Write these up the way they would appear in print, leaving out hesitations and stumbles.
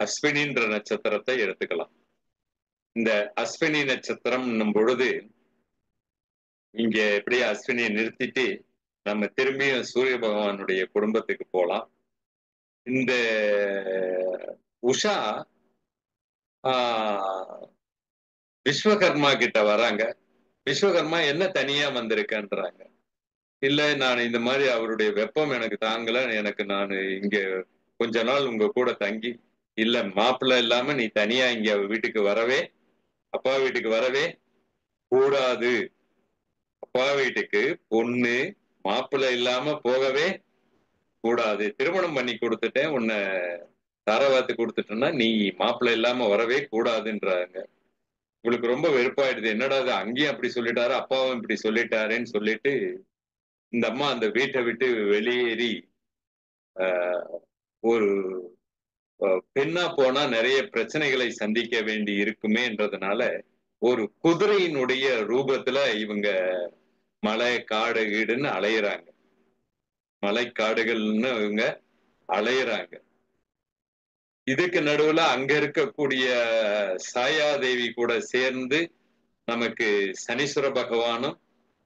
அஸ்வினின்ற நட்சத்திரத்தை எடுத்துக்கலாம். இந்த அஸ்வினி நட்சத்திரம் பொழுது இங்க எப்படியே அஸ்வினியை நிறுத்திட்டு நம்ம திரும்பியும் சூரிய பகவானுடைய குடும்பத்துக்கு போலாம். இந்த உஷா விஸ்வகர்மா கிட்ட வராங்க. விஸ்வகர்மா என்ன தனியா வந்திருக்கன்றாங்க. இல்ல, நான் இந்த மாதிரி அவருடைய வெப்பம் எனக்கு தாங்கல, எனக்கு நான் இங்க கொஞ்ச நாள் உங்க கூட தங்கி, இல்ல மாப்பிள்ளை இல்லாம நீ தனியா இங்க வீட்டுக்கு வரவே, அப்பா வீட்டுக்கு வரவே கூடாது. அப்பா வீட்டுக்கு பொண்ணு மாப்பிள்ளை இல்லாம போகவே கூடாது. திருமணம் பண்ணி கொடுத்துட்டேன், உன்னை தாரவாத்து கொடுத்துட்டேன்னா நீ மாப்பிள்ளை இல்லாம வரவே கூடாதுன்றாங்க. உங்களுக்கு ரொம்ப வெறுப்பாயிடுது. என்னடா அது, அங்கேயும் அப்படி சொல்லிட்டாரு, அப்பாவும் இப்படி சொல்லிட்டாருன்னு சொல்லிட்டு இந்த அம்மா அந்த வீட்டை விட்டு வெளியேறி ஒரு பெண்ணா போனா நிறைய பிரச்சனைகளை சந்திக்க வேண்டி இருக்குமேன்றதுனால ஒரு குதிரையினுடைய ரூபத்துல இவங்க மலை காடு வீடுன்னு அலையிறாங்க. மலை காடுகள்னு இவங்க அலையிறாங்க. இதுக்கு நடுவுல அங்க இருக்கக்கூடிய சாயாதேவி கூட சேர்ந்து நமக்கு சனீஸ்வர பகவானும்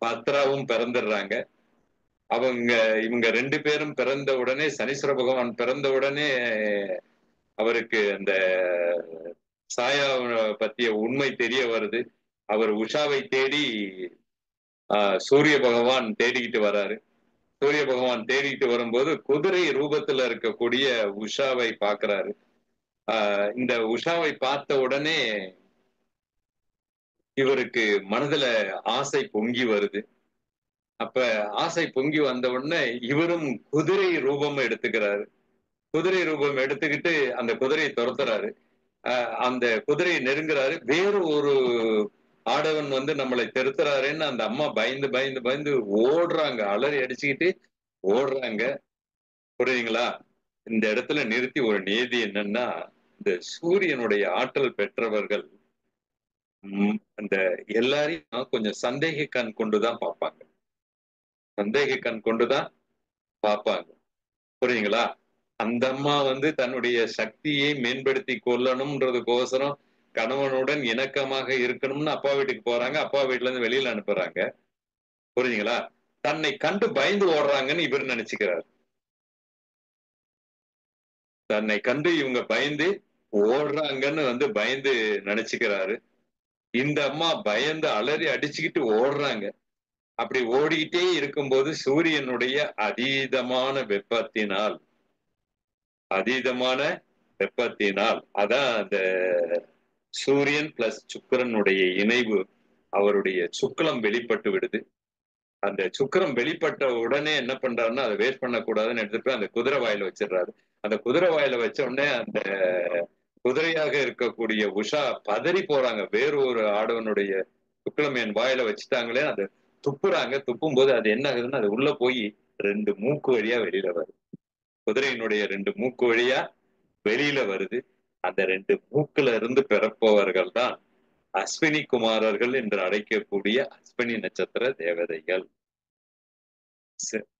பத்ராவும் பிறந்துடுறாங்க. இவங்க 2 பேரும் பிறந்த உடனே, சனீஸ்வர பகவான் பிறந்த உடனே அவருக்கு அந்த சாயா பத்திய உண்மை தெரிய வருது. அவர் உஷாவை தேடி சூரிய பகவான் தேடிக்கிட்டு வராரு. சூரிய பகவான் தேடிட்டு வரும்போது குதிரை ரூபத்துல இருக்கக்கூடிய உஷாவை பாக்குறாரு. இந்த உஷாவை பார்த்த உடனே இவருக்கு மனதுல ஆசை பொங்கி வருது. அப்ப ஆசை பொங்கி வந்த உடனே இவரும் குதிரை ரூபம் எடுத்துக்கிறாரு. குதிரை ரூபம் எடுத்துக்கிட்டு அந்த குதிரையை துரத்துறாரு. அந்த குதிரையை நெருங்குறாரு. வேறு ஒரு ஆடவன் வந்து நம்மளை தெருத்துறாருன்னு அந்த அம்மா பயந்து பயந்து பயந்து ஓடுறாங்க. அலறி அடிச்சுக்கிட்டு ஓடுறாங்க. புரியுதுங்களா? இந்த இடத்துல நிறுத்தி ஒரு நியதி என்னன்னா, இந்த சூரியனுடைய ஆற்றல் பெற்றவர்கள் அந்த எல்லாரையும் கொஞ்சம் சந்தேக கண் கொண்டுதான் பார்ப்பாங்க. சந்தேக கண் கொண்டுதான் பார்ப்பாங்க. புரியுதுங்களா? அந்த அம்மா வந்து தன்னுடைய சக்தியை மேம்படுத்தி கொள்ளணும்ன்றதுக்கோசரம் கணவனுடன் இணக்கமாக இருக்கணும்னு அப்பா வீட்டுக்கு போறாங்க. அப்பா வீட்டுல இருந்து வெளியில அனுப்புறாங்க. புரியுதுங்களா? தன்னை கண்டு பயந்து ஓடுறாங்கன்னு இவர் நினைச்சுக்கிறார். தன்னை கண்டு இவங்க பயந்து ஓடுறாங்கன்னு வந்து பயந்து நினைச்சுக்கிறாரு. இந்த அம்மா பயந்து அலறி அடிச்சுக்கிட்டு ஓடுறாங்க. அப்படி ஓடிக்கிட்டே இருக்கும்போது சூரியனுடைய அதீதமான வெப்பத்தினால் அதான் அந்த சூரியன் பிளஸ் சுக்கிரனுடைய இணைவு, அவருடைய சுக்லம் வெளிப்பட்டு விடுது. அந்த சுக்கிரம் வெளிப்பட்ட உடனே என்ன பண்றாருன்னா, அதை வேஸ்ட் பண்ணக்கூடாதுன்னு எடுத்துட்டு போய் அந்த குதிரை வாயில வச்சிடுறாரு. அந்த குதிரை வாயில வச்ச உடனே அந்த குதிரையாக இருக்கக்கூடிய உஷா பதறி போறாங்க. வேறு ஒரு ஆடவனுடைய சுக்லம் என் வாயில வச்சுட்டாங்களே, அதை துப்புறாங்க. துப்பும் போது அது என்ன ஆகுதுன்னா, அது உள்ள போய் 2 மூக்கு வழியா வெளியில வருது. குதிரையினுடைய 2 மூக்கு வழியா வெளியில வருது. அந்த 2 மூக்குல இருந்து பிறப்பவர்கள் தான் அஸ்வினி குமாரர்கள் என்று அழைக்கக்கூடிய அஸ்வினி நட்சத்திர தேவதைகள்.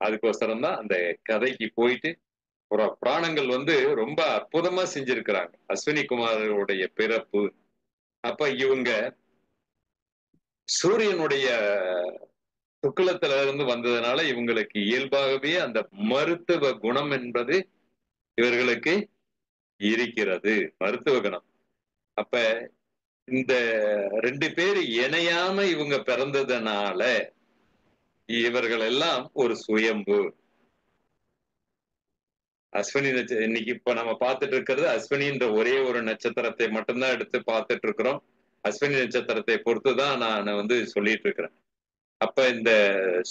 அதுக்கோசரம் தான் அந்த கதைக்கு போயிட்டு புராணங்கள் வந்து ரொம்ப அற்புதமா செஞ்சிருக்கிறாங்க. அஸ்வினி குமாரோடைய பிறப்பு. அப்ப இவங்க சூரியனுடைய சுக்லத்துல இருந்து வந்ததுனால இவங்களுக்கு இயல்பாகவே அந்த மருத்துவ குணம் என்பது இவர்களுக்கு இருக்கிறது. மருத்துவ குணம். அப்ப இந்த 2 பேர் இணையாம இவங்க பிறந்ததுனால இவர்கள் எல்லாம் ஒரு சுயம்பு. அஸ்வினி இன்னைக்கு இப்ப நம்ம பார்த்துட்டு இருக்கிறது அஸ்வினின்ற ஒரே ஒரு நட்சத்திரத்தை மட்டும்தான் எடுத்து பார்த்துட்டு இருக்கிறோம். அஸ்வினி நட்சத்திரத்தை பொறுத்துதான் நான் வந்து சொல்லிட்டு இருக்கிறேன். அப்ப இந்த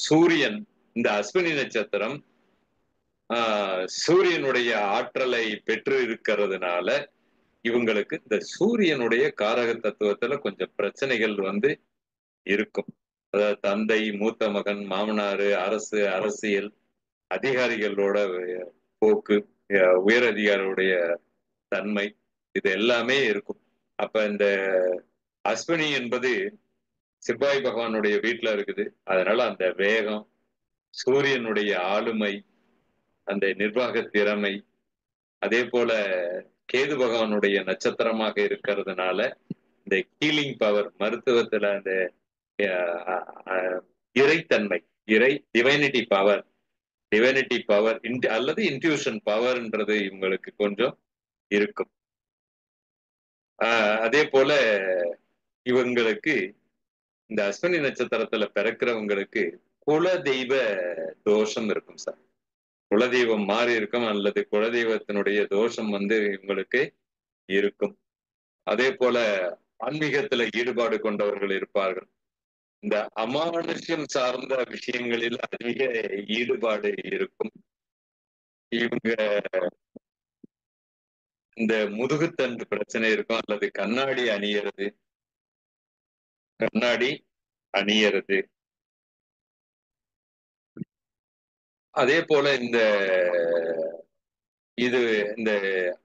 சூரியன், இந்த அஸ்வினி நட்சத்திரம் சூரியனுடைய ஆற்றலை பெற்று இருக்கிறதுனால இவங்களுக்கு இந்த சூரியனுடைய காரக தத்துவத்துல கொஞ்சம் பிரச்சனைகள் வந்து இருக்கும். அதாவது தந்தை, மூத்த மகன், மாமனாரு, அரசு, அரசியல், அதிகாரிகளோட போக்கு, உயர் அதிகாரியுடைய தன்மை, இது எல்லாமே இருக்கும். அப்ப இந்த அஸ்வினி என்பது செவ்வாய் பகவானுடைய வீட்டுல இருக்குது. அதனால அந்த வேகம், சூரியனுடைய ஆளுமை, அந்த நிர்வாக திறமை, அதே போல கேது பகவானுடைய நட்சத்திரமாக இருக்கிறதுனால இந்த ஹீலிங் பவர், மருத்துவத்துல அந்த இறைத்தன்மை, டிவைனிட்டி பவர், அல்லது இன்ட்யூஷன் பவர்ன்றது இவங்களுக்கு கொஞ்சம் இருக்கும். அதே போல இவங்களுக்கு இந்த அஸ்வினி நட்சத்திரத்துல பிறக்கிறவங்களுக்கு குல தெய்வ தோஷம் இருக்கும் சார். குலதெய்வம் மாறி இருக்கும் அல்லது குலதெய்வத்தினுடைய தோஷம் இவங்களுக்கு இருக்கும். அதே போல ஆன்மீகத்துல ஈடுபாடு கொண்டவர்கள் இருப்பார்கள். இந்த அமானுஷ்யம் சார்ந்த விஷயங்களில் அதிக ஈடுபாடு இருக்கும். இவங்க இந்த முதுகுத்தண்டு பிரச்சனை இருக்கும் அல்லது கண்ணாடி அணியறது. அதே போல இந்த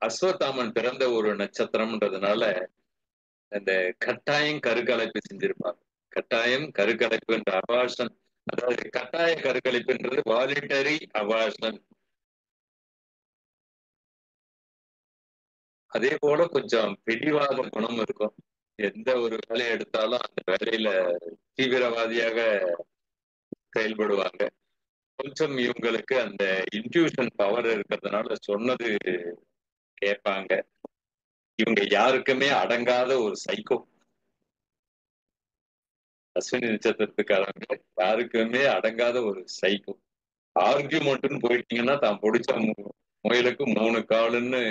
அஸ்வத்தாமன் பிறந்த ஒரு நட்சத்திரம்ன்றதுனால இந்த கட்டாயம் கருக்கலைப்பு செஞ்சிருப்பாங்க. கட்டாயம் கருக்கலைப்பு என்ற அபாஷன், அதாவது கட்டாய கருக்கலைப்புன்றது வாலண்டரி அபாஷன். அதே போல கொஞ்சம் பிடிவாத குணம் இருக்கும். எந்த ஒரு வேலையை எடுத்தாலும் அந்த வேலையில தீவிரவாதியாக செயல்படுவாங்க. கொஞ்சம் இவங்களுக்கு அந்த இன்ட்யூஷன் பவர் இருக்கிறதுனால சொன்னது கேட்பாங்க. இவங்க யாருக்குமே அடங்காத ஒரு சைக்கோ. அஸ்வினி நட்சத்திரத்துக்காரங்க யாருக்குமே அடங்காத ஒரு சைக்கோ. ஆர்கியூமெண்ட்னு போயிட்டீங்கன்னா தான் பிடிச்ச முயலுக்கு 3 காலுன்னு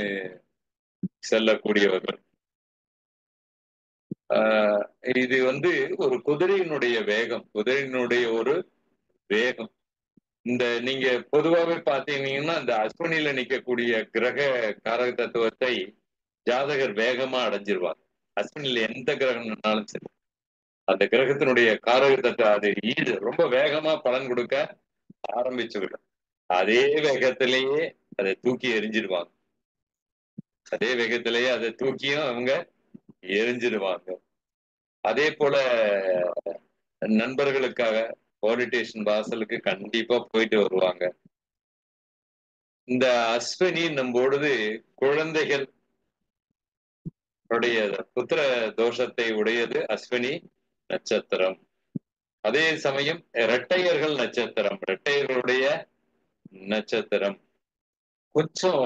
செல்லக்கூடியவர்கள். இது ஒரு குதிரையினுடைய வேகம், குதிரையினுடைய ஒரு வேகம். நீங்க பொதுவாகவே பாத்தீங்கன்னா இந்த அஸ்வினியில நிக்கக்கூடிய கிரக காரக தத்துவத்தை ஜாதகர் வேகமா அடைஞ்சிருவார். அஸ்வினியில எந்த கிரகம் நின்னாலும் சரி, அந்த கிரகத்தினுடைய காரக தத்துவம் அது ரொம்ப வேகமா பலன் கொடுக்க ஆரம்பிச்சுவிடும். அதே வேகத்திலேயே அதை தூக்கி எரிஞ்சிருவாங்க. அதே வேகத்திலேயே அதை தூக்கியும் அவங்க எரிஞ்சிருவாங்க. அதே போல நண்பர்களுக்காக போலீஸ் ஸ்டேஷன் வாசலுக்கு கண்டிப்பா போயிட்டு வருவாங்க. இந்த அஸ்வினி நம்பொழுது குழந்தைகள் புத்திர தோஷத்தை உடையது அஸ்வினி நட்சத்திரம். அதே சமயம் இரட்டையர்கள் நட்சத்திரம், இரட்டையர்களுடைய நட்சத்திரம் கொஞ்சம்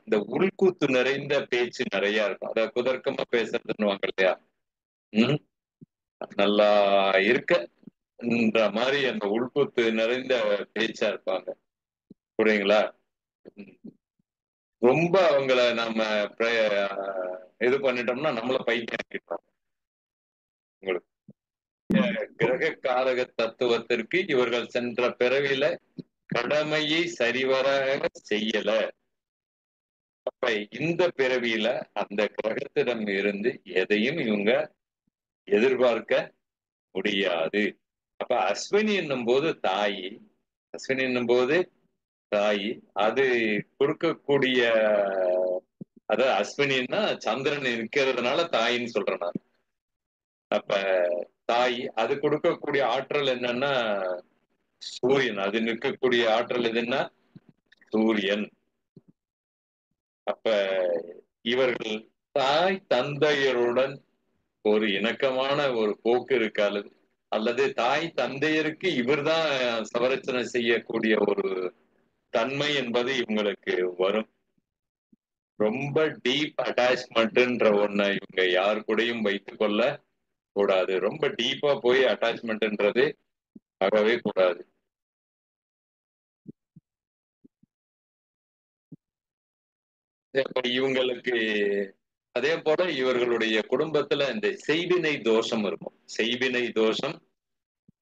இந்த உள்கூத்து நிறைந்த பேச்சு நிறைய இருக்கும். அத குதர்க்கமா பேசுறதுன்னு இல்லையா, நல்லா இருக்கன்ற மாதிரி அந்த உள்கூத்து நிறைந்த பேச்சா இருப்பாங்க. புரியுங்களா? ரொம்ப அவங்கள நம்ம இது பண்ணிட்டோம்னா நம்மள பைத்தியம் ஆக்கிட்டோம். உங்களுக்கு கிரக காரக தத்துவத்திற்கு இவர்கள் சென்ற பிறவில கடமையை சரிவர செய்யல. அப்ப இந்த பிறவியில அந்த கிரகத்திடம் இருந்து எதையும் இவங்க எதிர்பார்க்க முடியாது. அப்ப அஸ்வினி என்னும் போது தாய், அஸ்வினி என்னும் போது தாய், அது கொடுக்கக்கூடிய, அதாவது அஸ்வினின்னா சந்திரன் இருக்கிறதுனால தாயின்னு சொல்றேன் நான். அப்ப தாய் அது கொடுக்கக்கூடிய ஆற்றல் என்னன்னா சூரியன். அது நிற்கக்கூடிய ஆற்றல் எதுன்னா சூரியன். அப்ப இவர்கள் தாய் தந்தையருடன் ஒரு இணக்கமான ஒரு போக்கு இருக்காது, அல்லது தாய் தந்தையருக்கு இவர்தான் சவரச்சனை செய்யக்கூடிய ஒரு தன்மை என்பது இவங்களுக்கு வரும். ரொம்ப டீப் அட்டாச்மெண்ட்ன்ற ஒன்ன இவங்க யாரு கூடயும் வைத்துக் கொள்ள கூடாது. ரொம்ப டீப்பா போய் அட்டாச்மெண்ட்ன்றது ஆகவே கூடாது. இவங்களுக்கு அதே போல இவர்களுடைய குடும்பத்துல இந்த செய்வினை தோஷம் இருக்கும். செய்வினை தோஷம்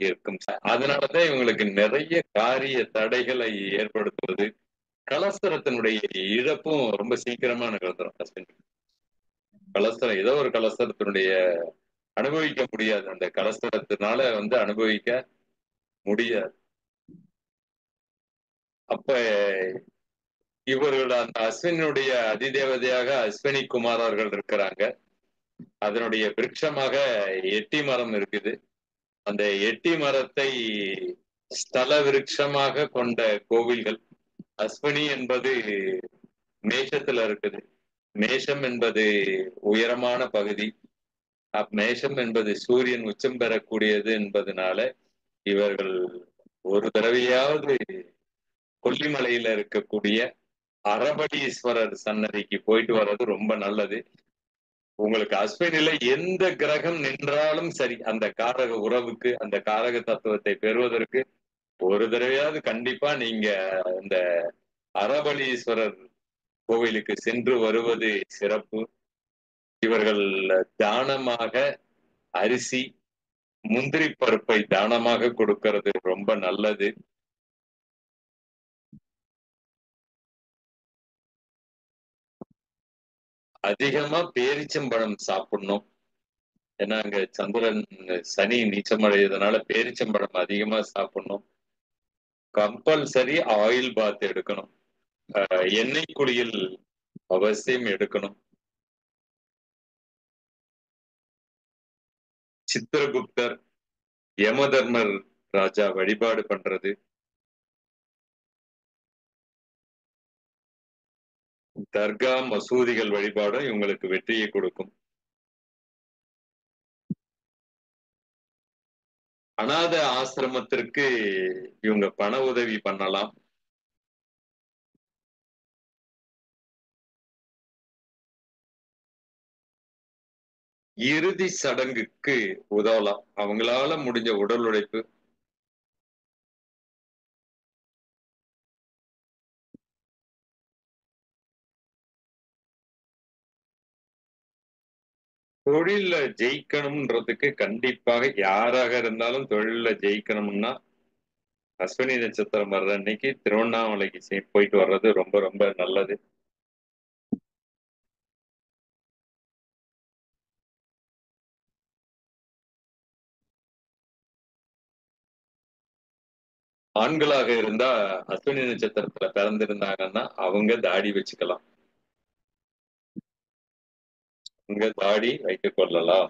இருக்கும். அதனாலதான் இவங்களுக்கு நிறைய காரிய தடைகளை ஏற்படுத்துவது. கலஸ்தரத்தினுடைய இழப்பும் ரொம்ப சீக்கிரமா நிகழ்ந்துடும். கலஸ்தரம் ஏதோ ஒரு கலஸ்தரத்தினுடைய அனுபவிக்க முடியாது. அந்த கலஸ்தரத்தினால அனுபவிக்க முடியாது. அப்ப இவர்கள் அந்த அஸ்வினுடைய அதிதேவதையாக அஸ்வினி குமாரர்கள் இருக்கிறாங்க. அதனுடைய விருட்சமாக எட்டி மரம் இருக்குது. அந்த எட்டி மரத்தை ஸ்தல விருட்சமாக கொண்ட கோவில்கள். அஸ்வினி என்பது மேஷத்துல இருக்குது. மேஷம் என்பது உயரமான பகுதி. மேஷம் என்பது சூரியன் உச்சம் பெறக்கூடியது என்பதனால இவர்கள் ஒரு தடவையாவது கொல்லிமலையில இருக்கக்கூடிய அரபடீஸ்வரர் சன்னதிக்கு போயிட்டு வர்றது ரொம்ப நல்லது. உங்களுக்கு அஸ்வினில எந்த கிரகம் நின்றாலும் சரி, அந்த காரக உறவுக்கு, அந்த காரக தத்துவத்தை பெறுவதற்கு ஒரு தடவையாவது கண்டிப்பா நீங்க இந்த அரபலீஸ்வரர் கோவிலுக்கு சென்று வருவது சிறப்பு. இவர்கள் தானமாக அரிசி, முந்திரி பருப்பை தானமாக கொடுக்கிறது ரொம்ப நல்லது. அதிகமா பேரிச்சம்பழம் சாப்பிடணும். ஏன்னா அங்க சந்திரன் சனி நீச்சமடையதுனால பேரிச்சம்பழம் அதிகமா சாப்பிடணும். கம்பல்சரி ஆயில் பாத் எடுக்கணும். எண்ணெய் குளியல் அவசியம் எடுக்கணும். சித்திரகுப்தர், யமதர்மர் ராஜா வழிபாடு பண்றது, தர்கா மசூதிகள் வழிபாடும் இவங்களுக்கு வெற்றியை கொடுக்கும். அநாத ஆசிரமத்திற்கு இவங்க பண உதவி பண்ணலாம். இறுதி சடங்குக்கு உதவலாம். அவங்களால முடிஞ்ச உடல் உழைப்பு. தொழில ஜெயிக்கணும்ன்றதுக்கு கண்டிப்பாக யாராக இருந்தாலும் தொழில ஜெயிக்கணும்னா அஸ்வினி நட்சத்திரம் வர்ற அன்னைக்கு திருவண்ணாமலைக்கு போயிட்டு வர்றது ரொம்ப ரொம்ப நல்லது. ஆண்களாக இருந்தா அஸ்வினி நட்சத்திரத்துல பிறந்திருந்தாங்கன்னா அவங்க தாடி வச்சுக்கலாம். அவங்க தாடி வைத்துக் கொள்ளலாம்.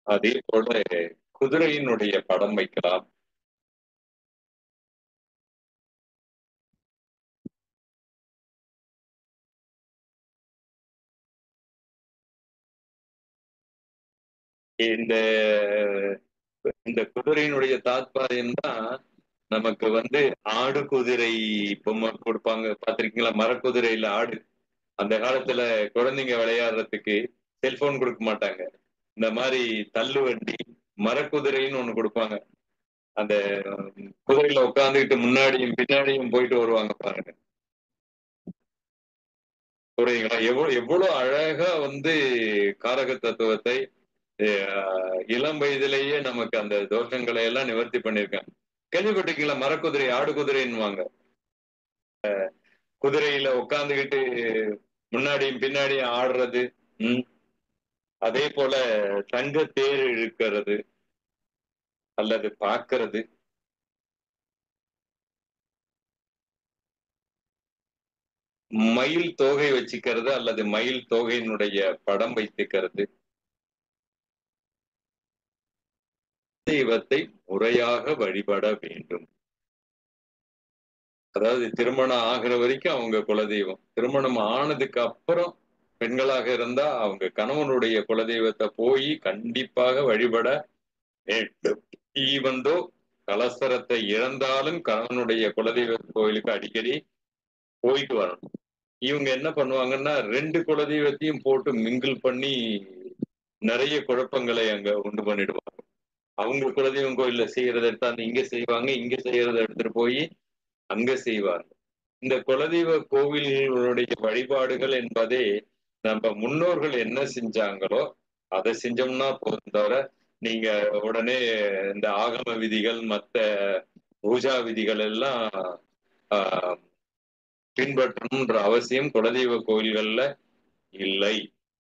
அதே போல குதிரையினுடைய படம் வைக்கலாம். இந்த இந்த குதிரையினுடைய தாத்பரியம் தான் நமக்கு ஆடு குதிரை பொம்மை கொடுப்பாங்க பாத்திருக்கீங்களா? மரக்குதிரையில ஆடு. அந்த காலத்துல குழந்தைங்க விளையாடுறதுக்கு செல்போன் கொடுக்க மாட்டாங்க. இந்த மாதிரி தள்ளு வண்டி, மரக்குதிரைன்னு ஒண்ணு கொடுப்பாங்க. அந்த குதிரையில உட்காந்துக்கிட்டு முன்னாடியும் பின்னாடியும் போயிட்டு வருவாங்க பாருங்க. புரியுங்களா? எவ்வளவு எவ்வளவு அழகா காரக தத்துவத்தை இளம் வயதிலேயே நமக்கு அந்த தோஷங்களை எல்லாம் நிவர்த்தி பண்ணிருக்காங்க. கேள்விப்பட்டிருக்கீங்களா? மரக்குதிரை, ஆடு குதிரைன்னுவாங்க. குதிரையில உட்காந்துக்கிட்டு முன்னாடியும் பின்னாடியும் ஆடுறது. அதே போல தங்க தேர் இழுக்கிறது அல்லது பார்க்கிறது. மயில் தோகை வச்சுக்கிறது அல்லது மயில் தோகையினுடைய படம் வைத்துக்கிறது. தெய்வத்தை முறையாக வழிபட வேண்டும். அதாவது திருமணம் ஆகிற வரைக்கும் அவங்க குலதெய்வம். திருமணம் ஆனதுக்கு அப்புறம் பெண்களாக இருந்தா அவங்க கணவனுடைய குலதெய்வத்தை போய் கண்டிப்பாக வழிபட வேண்டும். ஈவந்தோ கலசரத்தை இழந்தாலும் கணவனுடைய குலதெய்வ கோயிலுக்கு அடிக்கடி போயிட்டு வரணும். இவங்க என்ன பண்ணுவாங்கன்னா 2 குலதெய்வத்தையும் போட்டு மிங்கிள் பண்ணி நிறைய குழப்பங்களை அங்க உண்டு பண்ணிடுவாங்க. அவங்க குலதெய்வம் கோயில்ல செய்யறதை எடுத்தாந்து இங்க செய்வாங்க, இங்க செய்யறதை எடுத்துட்டு போய் அங்க செய்வாங்க. இந்த குலதெய்வ கோவில்களுடைய வழிபாடுகள் என்பதே நம்ம முன்னோர்கள் என்ன செஞ்சாங்களோ அதை செஞ்சோம்னா போதும். தவிர நீங்க உடனே இந்த ஆகம விதிகள், மத்த பூஜா விதிகள் எல்லாம் பின்பற்றணும்ன்ற அவசியம் குலதெய்வ கோயில்கள்ல இல்லை.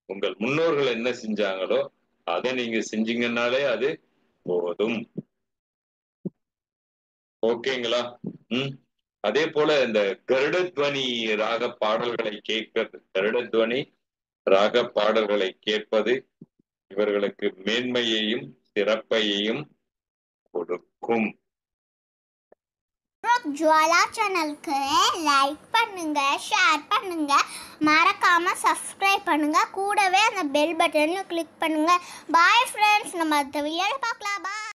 உங்கள் முன்னோர்கள் என்ன செஞ்சாங்களோ அதை நீங்க செஞ்சீங்கன்னாலே அது போதும். ஓகேங்களா? அதே போல இந்த கருடத்வனி ராக பாடல்களை கேட்கிறது, கருடத்வனி ராக பாடல்களை கேட்பது இவர்களுக்கு மேன்மையையும் சிறப்பையையும் கொடுக்கும். ஜுவாலா சேனலுக்கு லைக் பண்ணுங்க, ஷேர் பண்ணுங்க, மறக்காம சப்ஸ்கிரைப் பண்ணுங்க, கூடவே அந்த பெல் பட்டனையும் கிளிக் பண்ணுங்க. பாய் ஃப்ரெண்ட்ஸ், நம்ம அடுத்த வீடியோவில் பார்க்கலாம். பாய்.